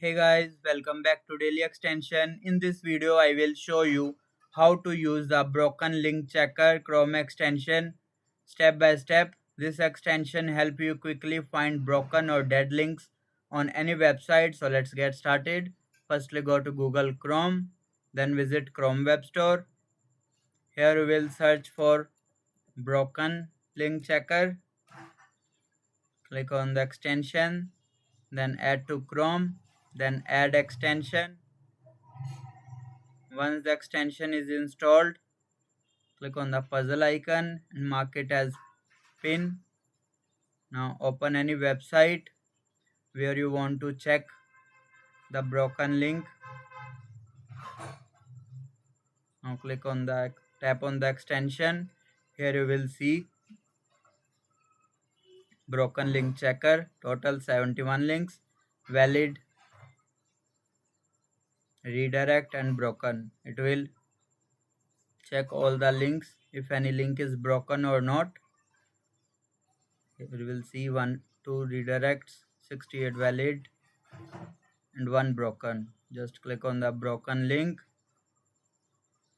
Hey guys, welcome back to Daily Extension. In this video, I will show you how to use the Broken Link Checker Chrome extension step by step. This extension help you quickly find broken or dead links on any website. So let's get started. Firstly, go to Google Chrome, then visit Chrome Web Store. Here we will search for Broken Link Checker. Click on the extension, then add to Chrome, then add extension. Once the extension is installed, click on the puzzle icon and mark it as pin. Now open any website where you want to check the broken link. Now tap on the extension. Here you will see broken link checker, total 71 links, valid, redirect and broken. It will check all the links if any link is broken or not. You will see 2 redirects, 68 valid and 1 broken. Just click on the broken link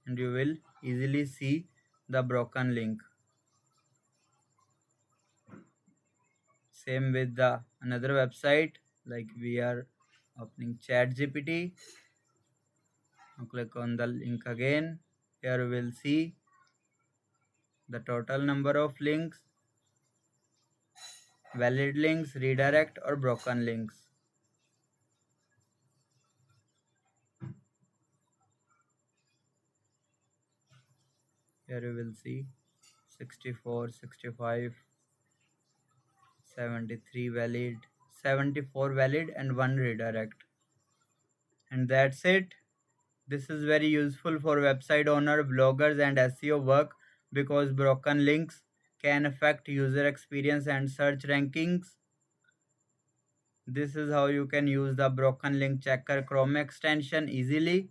and you will easily see the broken link. Same with the another website, like we are opening ChatGPT. Now click on the link again. Here we will see the total number of links, valid links, redirect or broken links. Here you will see 64, 65, 73 valid, 74 valid and 1 redirect. And that's it. This is very useful for website owner, bloggers and SEO work because broken links can affect user experience and search rankings. This is how you can use the broken link checker Chrome extension easily.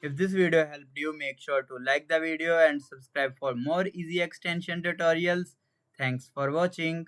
If this video helped you, make sure to like the video and subscribe for more easy extension tutorials. Thanks for watching.